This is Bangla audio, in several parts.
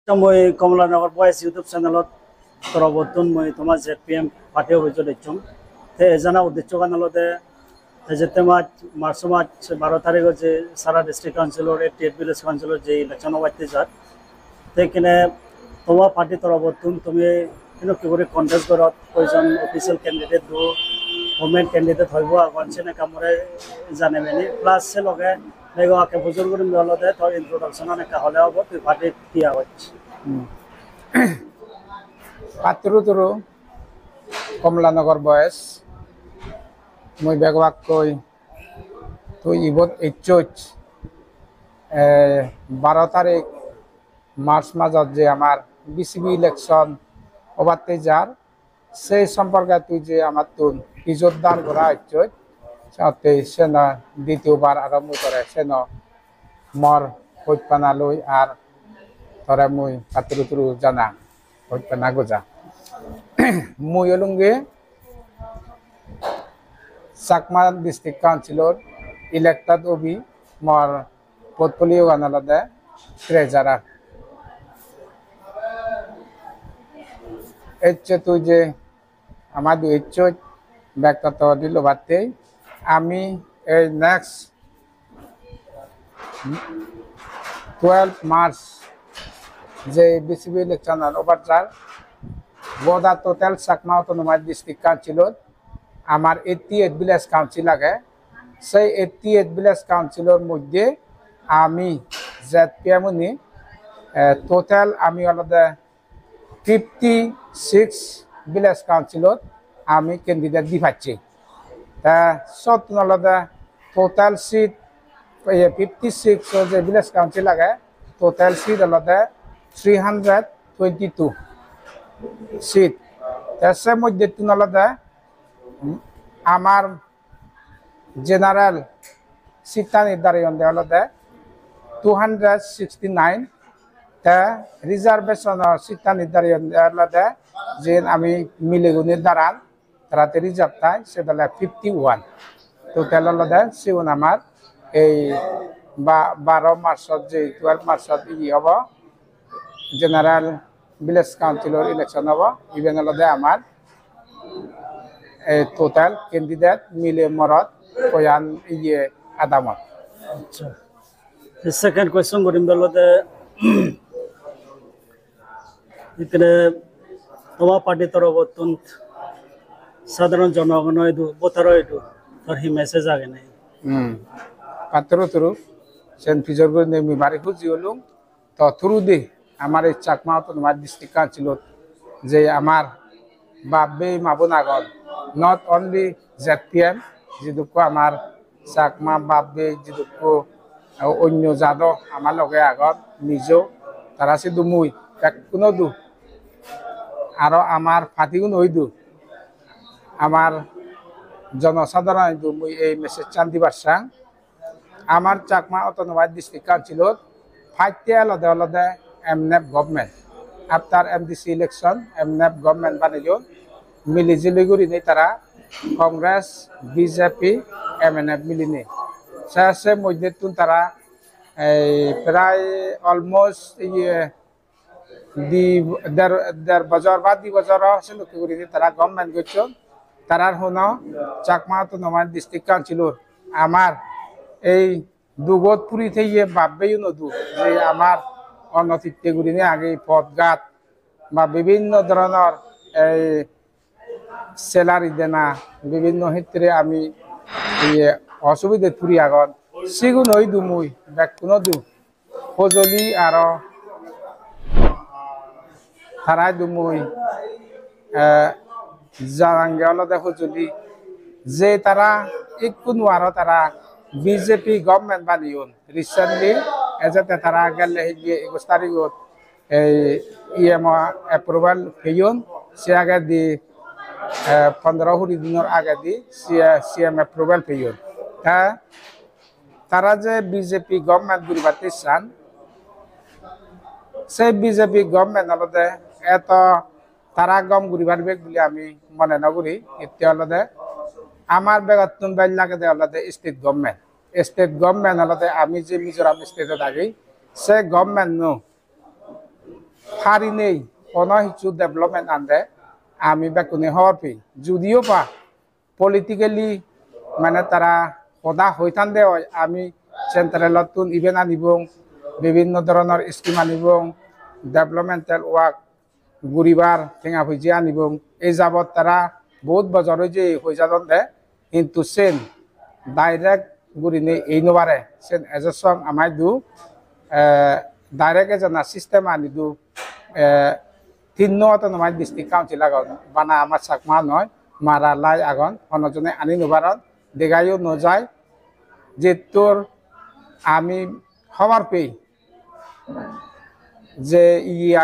মই কমলানগর বয়েস ইউটিউব চ্যানেলত তরবর্তন মই তোমার ZPM পার্টি অভিযোগ দিচ্ছম তে এজানা উদ্দেশ্য কানালতে যেতে মার্চ 12 তারিখ যে সারা ডিস্ট্রিক্ট কাউন্সিলর 88 ভিলেজ কাউন্সিলর যে ইলেকশন হওয়াতে যাত সেইখানে তোমার পার্টি তরবর্তন তুমি কিন্তু কি করে কন্টেস্ট করত কয়জন অফিসিয়াল ক্যান্ডিডেট দু গভর্নমেন্ট ক্যান্ডিডেট হইব আগন সেনে কামরে জানে মেনি প্লাস সে লগে বেগো আকে বুজুর্গ মিলতে তোর ইন্ট্রোডাকশন অনেক হলে হব তুই পার্টি দিয়া হচ্ছে পাত্রুতুরু কমলানগর বয়স মই বেগবাক কই তুই ইবত এইচোচ 12 তারিখ মার্চ মাসত যে আমার বিসিবি ইলেকশন ওবাতে যার সেই সম্পর্কে তুই যে আমার তুন যোগদান করা হচ্ছে সাথে সেন দ্বিতীয়বার আরম্ভ করে সেন মর হইপানা লই আর তরে মুই পাত্রুতুরু জানা হইপানা গোজা মুই অলুঙ্গে চাকমা ডিস্ট্রিক্ট কাউন্সিলর ইলেক্টেড ওবি মর পোর্টফোলিও গানালদে ট্রেজারার এচ্ছে তুই যে আমার দুইচ্ছ ব্যক্তিগত দিল বাদতে আমি এই নেক্সট 12 মার্চ যে বিসিবি ইলেকশন ওভার যার গোদা টোটাল চাকমা অটোনমাস ডিস্ট্রিক্ট কাউন্সিলত আমার 88 ভিলেজ কাউন্সিল লাগে সেই 88 ভিলেজ কাউন্সিলর মধ্যে আমি ZPM নি টোটাল আমি আলাদা 56 ভিলেজ কাউন্সিলত আমি ক্যান্ডিডেট দি পাচ্ছি তা সব আলাদা টোটাল সিট 56 যে ভিলেজ কাউন্সিল লাগে টোটাল সিট আলাদা 322 সিট তার মধ্যে আলাদা আমার জেনারেল সিটটা নির্ধারণ আলাদা 269 তা রিজার্ভেশনের সিটটা নির্ধারণ আলাদা যে আমি মিলেগুনির দ্বারা তারাতে রিজার্ভ তাই সেটা 51 টোটাল আলাদা সেগুন আমার এই 12 মার্চত যে 12 মার্চত ই হব জেনারেল ভিলেজ কাউন্সিলর ইলেকশন হব ইভেন আলাদা আমার টোটাল ক্যান্ডিডেট মিলে মরত কয়ান ইয়ে আদামত। আচ্ছা সেকেন্ড কোয়েশ্চন করিম দলতে এখানে তোমার পার্টি তরবর্তন সাধারণ জনগণ ভোটার তোর হি মেসেজ আগে নাই পাত্র তুরু সেন ফিজর করে নেমি বাড়ি খুঁজি হলুম তো থ্রু দে আমার এই চাকমা অটোনমাস ডিস্ট্রিক্ট কাউন্সিলত যে আমার বাপবে মাবন আগত নট অনলি ZPM যেটুকু আমার চাকমা বাপবে যেটুকু অন্য জাদ আমার লগে আগত নিজেও তারা সে দুমুই কোনো দু আর আমার ফাটিগুন হই দু আমার জনসাধারণ দুমুই এই মেসেজ চান দিবার সাং আমার চাকমা অটোনমাস ডিস্ট্রিক্ট কাউন্সিলত ফাইতে আলাদা আলাদা MNF government after MDC election MNF government বানাইল মিলিজুলি করি নেই তারা কংগ্রেস BJP MNF মিলিনি শেষে মধ্যে তারা প্রায় অলমোস্ট দেড় বছর বা 2 বছর লক্ষ্য করি তারা গভর্নমেন্ট করছ তারার হন চাকমা অটোনমাস ডিস্ট্রিক্ট কাউন্সিলর আমার এই দুগত পুরী থেকে ভাববেই নদু যে আমার অনতিত্বে গুলি আগে পথঘাট বা বিভিন্ন ধরনের এই স্যালারি দেনা বিভিন্ন ক্ষেত্রে আমি অসুবিধে পুরি আগত সেগুন হই দুমুই কোনো দু সজলি আর তারাই দুমুই জারাঙ্গে আলাদা সজলি যে তারা একটু নোয়ার তারা BJP গভর্নমেন্ট বানিয়ন রিসেন্টলি এজাতে তারা গেলে 21 তারিখত এই EM অ্যাপ্রুভাল হইয়ন সে আগে দি 15-20 দিনের আগে দি CM অ্যাপ্রুভাল হইয়ন হ্যাঁ তারা যে BJP গভর্নমেন্ট গুলিবাতে চান সেই BJP গভর্নমেন্ট আলাদা এত তারা গম গুলিবার বেগ বলে আমি মনে নকরি এতিয়া আলাদা আমার বেগাতুন বাইল লাগে আলাদা স্টেট গভর্নমেন্ট আলাদা আমি যে মিজোরাম স্টেটে থাকি সে গভর্নমেন্ট নো ফারি নেই কোনো কিছু ডেভেলপমেন্ট আনতে আমি বেকুনি হওয়ার পেয়ে যদিও বা পলিটিক্যালি মানে তারা সদা হৈ থাকতে হয় আমি সেন্ট্রেলত ইভেন্ট আনিব বিভিন্ন ধরনের স্কিম আনিব ডেভেলপমেন্টাল ওয়ার্ক গুড়িবার ঠেঙা ভুজি আনিব এই যাবত তারা বহুত বছর যে হয়ে যাদন দে কিন্তু সেন ডাইরেক্ট গুড়ি নেই এই নবারে সেন এজসং আমাই দু ডাইরেক্ট এজনা সিস্টেম আনি দু তিন্ন নমাই ডিস্ট্রিক্ট কাউন্সিল আগন বানা আমার চাকমা নয় মারা লাই আগন অনজনে আনি নবারন দেখাইও নজায় যে তোর আমি হওয়ার পেয়ে যে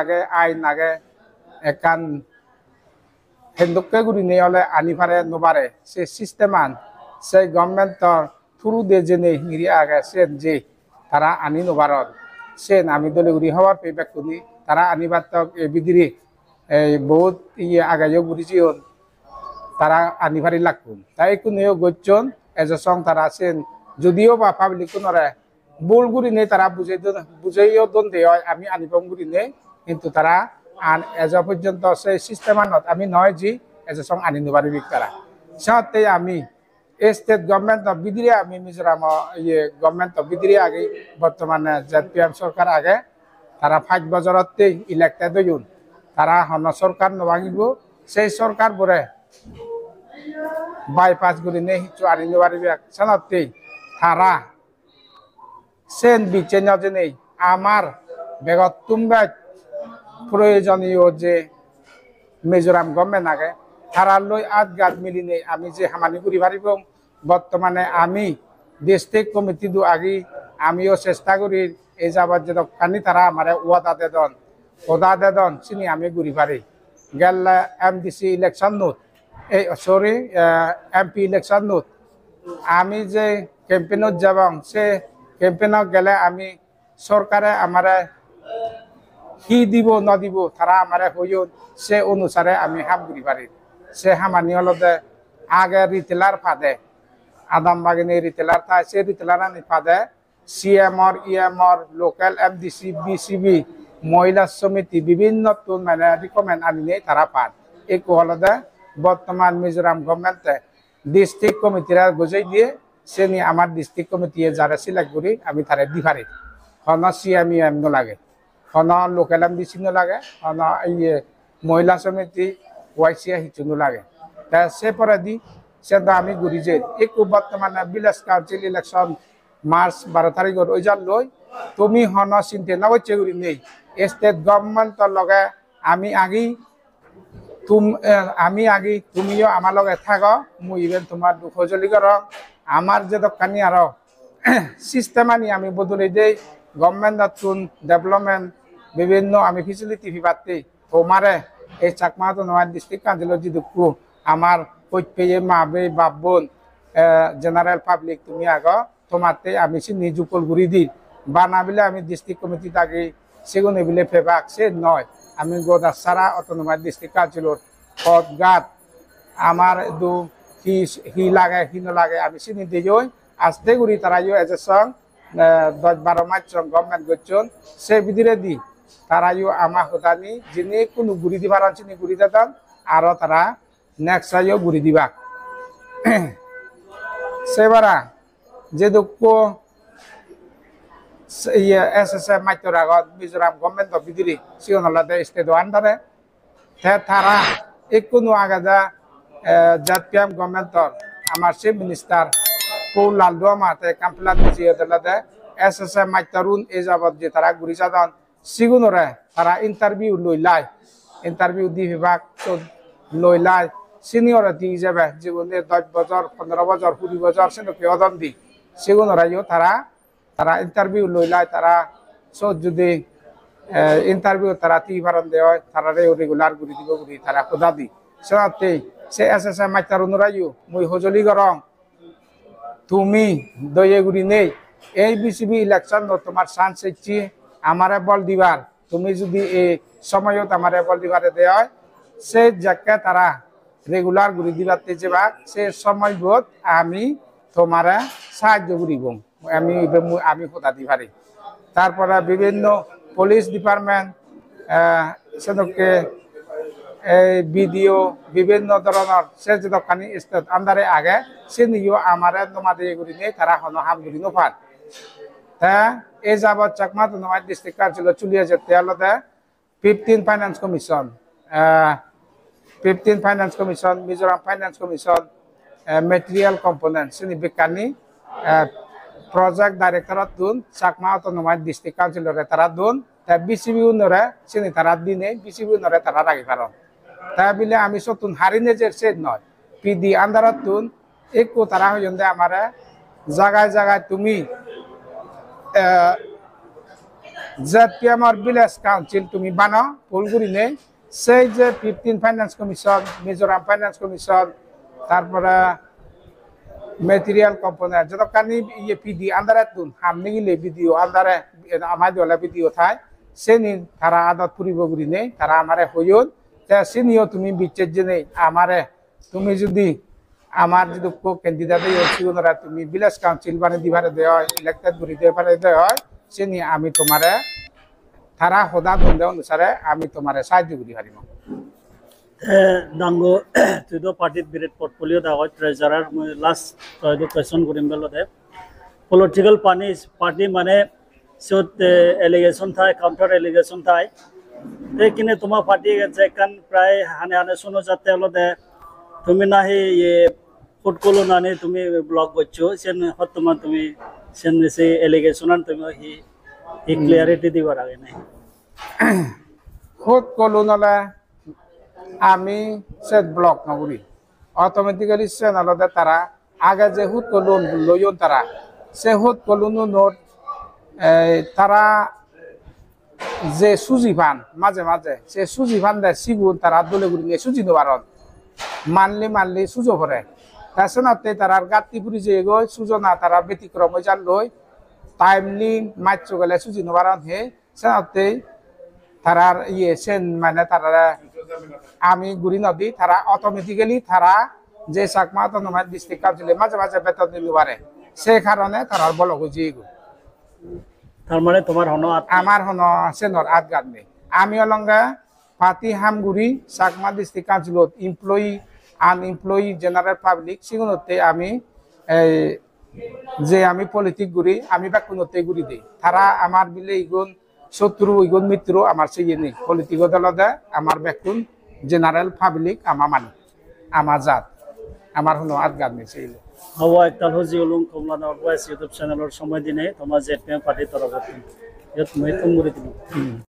আগে আইন আগে একান হেন্দুকে গুড়ি নেই হলে আনি পারে নবারে সে সিস্টেম আন সেই গভর্নমেন্টর থ্রু দিয়ে যে নেই হিরি আগে সেন যে তারা আনি নবারন সেন আমি দলীগুড়ি হওয়ার পেয়ে ব্যক্তি তারা আনিবার তক বিদিরি এই বহুত আগাইও গুড়িছিও তারা আনিভারি লাগুন তাই কোনেও গচ্ছন এজসং তারা সেন যদিও বা পাবলিক কোনরে বুল গুড়ি নেই তারা বুঝাইও দন দে আমি আনিবম গুড়ি নেই কিন্তু তারা আন এজ পর্যন্ত সেই সিস্টেমানত আমি নয় যে এজসং আনি নবারি তারা সাথে আমি স্টেট গভর্নমেন্ট বিদিরে আমি মিজোরাম গভর্নমেন্ট বিদিরে আগে বর্তমানে ZPM সরকার আগে তারা 5 বছরতেই ইলেক্টেড হইন তারা হন সরকার নভাঙিব সেই সরকার বরে বাইপাস গুলি নেই হিচু আনি নবারিবে সানাতেই তারা সেন বিচেন যে নেই আমার বেগত তুমবা প্রয়োজনীয় যে মিজোরাম গভর্নমেন্ট আগে তারা লই আট গাত মিলি নেই আমি যে হামানি করি পারিব বর্তমানে আমি ডিস্ট্রিক্ট কমিটি দু আগে আমিও চেষ্টা করি এই যাবার যে কানি তারা আমার ওদা দেদন চিনি আমি ঘুরি পারি গেল MDC ইলেকশন নোট এই সরি MP ইলেকশন নোট আমি যে ক্যাম্পেইনত যাব সে ক্যাম্পেইনত গেলে আমি সরকারে আমার কি দিব নদিব তারা আমার হইও সে অনুসারে আমি হাম ঘুরি পারি সে হামানি হলতে আগে রিটেলার ফাদে আদাম বাগিনী রিটেলার থাকে সে রিটেলার আনি ফাদে CMR EMR local MDC BCB মহিলা সমিতি বিভিন্ন মানে রিকমেন্ড আনি নেই তারা পান এই হলতে বর্তমান মিজোরাম গভর্নমেন্টে ডিস্ট্রিক্ট কমিটিরা বুঝাই দিয়ে সে নিয়ে আমার ডিস্ট্রিক্ট কমিটি যারা সিলেক্ট করি আমি তারা দি পারি হন CMEM লাগে হন লোকাল MDC লাগে হন মহিলা সমিতি YCA হিচু লাগে তা সে পরে দি সে আমি ঘুরি যে একটু বর্তমানে ভিলেজ কাউন্সিল ইলেকশন মার্চ 12 তারিখের ওই যার লই তুমি হন চিন্তা না হচ্ছে ঘুরি নেই স্টেট গভর্নমেন্টর লগে আমি আগে তুমিও আমার লগে থাক মুই ইভেন তোমার সহযোগী কর আমার যে দোকানি আর সিস্টেম আনি আমি বদলে দেই গভর্নমেন্ট ডেভেলপমেন্ট বিভিন্ন আমি ফেসিলিটি পাতে তোমারে এই চাকমাতো নয় ডিস্ট্রিক্ট কাউন্সিলর যে দুঃখ আমার পেয়ে মা বে বাপ বোন জেনারেল পাবলিক তুমি আগ তোমাতে আমি সে নিজুকল ঘুরি দি বানাবিলে আমি ডিস্ট্রিক্ট কমিটি আগে সেগুলো বিলে ফেবাক সে নয় আমি গোদা সারা অটোনোমাস ডিস্ট্রিক্ট কাউন্সিলর পদ গাত আমার দু হি লাগে হি লাগে আমি চিনি দিই আস্তে ঘুরি তারাইও এজেসং 10-12 মাস গভর্নমেন্ট করছেন সে বিধিরে দি তারাইও আমার হতানি যিনি কোনো ঘুরি দিবার চিনি ঘুরি দিতাম আর তারা নেক্সট আইও ঘুরি দিবা সেবারা যে দুঃখ SSM মাইতর আগত মিজোরাম গভর্নমেন্ট বিধিরি সিওনলাদে স্টেট আন্ডারে তারা কোনো আগাদা ZPM গভর্নমেন্টর আমার চিফ মিনিস্টার পৌল লালদুয়ামা কাম্পলা দিয়েছে SSM মাইতরুন এই যাবত যে তারা ঘুরি যাদন সিগুনরে তারা ইন্টারভিউ লইলাই ইন্টারভিউ দি বিভাগ লইলাই সিনিয়র দি যাবে জীবনে 10 বছর 15 বছর 20 বছর সেনকে অদন দি সিগুনরাইও তারা ইন্টারভিউ লইলাই তারা সব যদি ইন্টারভিউ তারা তিবারন দেয় তারা রেগুলার ঘুরি দিব ঘুরি তারা খোদা দি সাথে সে SSM মাইতারুনরাইও মুই হজলি গরম তুমি দয়ে ঘুরি নেই এই BCB ইলেকশন তোমার চান্স ইচ্ছি আমারে বল দিবার তুমি যদি এই সময়ত আমারে বল দিবারে দেয় সে জায়গা তারা রেগুলার ঘুরি দিবাতে যাবা সে সময় বোধ আমি তোমারে সাহায্য করিব আমি খোদা দি পারি তারপরে বিভিন্ন পুলিশ ডিপার্টমেন্ট সেনকে এই ভিডিও বিভিন্ন ধরনের সে যতখানি স্টেট আন্দারে আগে সে নিও আমারে তোমাদের এগুলি নেই তারা হনো হামগুলি নোফার তা এই যাবৎ চাকমা তোমার ডিস্ট্রিক্ট কাউন্সিলর চলিয়ে যেতে আলাদা 15 finance commission 15 finance commission Mizoram finance commission material component সিনি বিকানি প্রজেক্ট ডাইরেক্টর দুন চাকমা অটোনমাস ডিস্ট্রিক্ট কাউন্সিলরে তারা দুন তা বিসিবি উন্নরে সিনি তারা দিনে বিসিবি উন্নরে তারা রাখি কারণ তা বিলে আমি সতুন হারিনে যে সেট নয় পিডি আন্দারত তুন একো তারা হইন্দে আমারে জায়গায় জায়গায় তুমি ZPM আর ভিলেজ কাউন্সিল তুমি বানাও ফুলগুড়ি নেই সেই যে 15 finance commission Mizoram finance commission তারপরে মেটেরিয়াল কম্পোনেন্ট যতখানি ইয়ে পিডি আন্দারে তুন হামনি গিলে ভিডিও আন্দারে আমার দলা ভিডিও থাই সেনি তারা আদত পুরিবগুড়ি নেই তারা আমারে হইল সেনিও তুমি বিচ্ছেদ যে নেই আমারে তুমি যদি আমার যদি ক্যান্ডিডেট হইরা তুমি ভিলেজ কাউন্সিল বানিয়ে দিবারে দেওয়া হয় ইলেক্টেড গুড়ি দিবারে দেওয়া হয় সেনি আমি তোমারে তারা সদা ধন্দে অনুসারে আমি তোমারে সাহায্য করি পারিম ডাঙ্গো তুই তো পার্টির বিরেট পোর্টফোলিও দেওয়া হয় ট্রেজারার লাস্ট তো কোয়েশন করিম বেলতে পলিটিক্যাল পার্টি মানে সিওত এলিগেশন থাই কাউন্টার এলিগেশন থাই কিনে তোমার পার্টি যেখান প্রায় হানে হানে শুনো যাতে হলতে তুমি না হি ফুটকলো নানি তুমি ব্লগ করছো সেন তোমার তুমি সেন সে এলিগেশন তুমি হি ক্লিয়ারিটি দিবার আগে নাই খুদ কলো নলে আমি সেট ব্লক নগরী অটোমেটিক্যালি সেন আলাদা তারা আগে যে হুদ কলো লইন তারা সে হুদ কলো নোট তারা যে সুজি ভান মাঝে মাঝে সে সুজি ভান দেয় সিগুন তারা দলে গুড়ি নিয়ে সুজি নেবার মানলি সুজো ভরে তাছাড়া তারা গাত্তিপুরি যে গই সুজো না তারা ব্যতিক্রম জান লই টাইমলি মাইচ গেলে সুজি নেবার হে সেনাতে তারার ইয়ে সেন মানে তারা আমি গুড়ি নদী তারা অটোমেটিক্যালি তারা যে চাকমা অটোনমাস ডিস্ট্রিক্ট কাউন্সিলে মাঝে মাঝে বেতন দিতে পারে সে কারণে তারার বল হয়েছে তার মানে তোমার হনো আমার হন সেনর আটগাত নেই আমি অলঙ্গা পাতি হামগুড়ি চাকমা ডিস্ট্রিক্ট কাউন্সিলত এমপ্লয়ি আনএমপ্লয়ি জেনারেল পাবলিক সেগুলোতে আমি যে আমি পলিটিক গুড়ি আমি বাকুনতে গুড়ি দিই তারা আমার বিলে ইগুন শত্রু ইগুন মিত্র আমার সেই নেই পলিটিক দলদে আমার বেকুন জেনারেল পাবলিক আমার মানে আমার জাত আমার হন আটগাত নেই সেই হাওয়া একতাল হজি উলুম কমলানগর বয়েস ইউটিউব চ্যানেলের সময় দিনে তোমার ZPM পার্টি তরফ ইয়াত মই তুমি দিম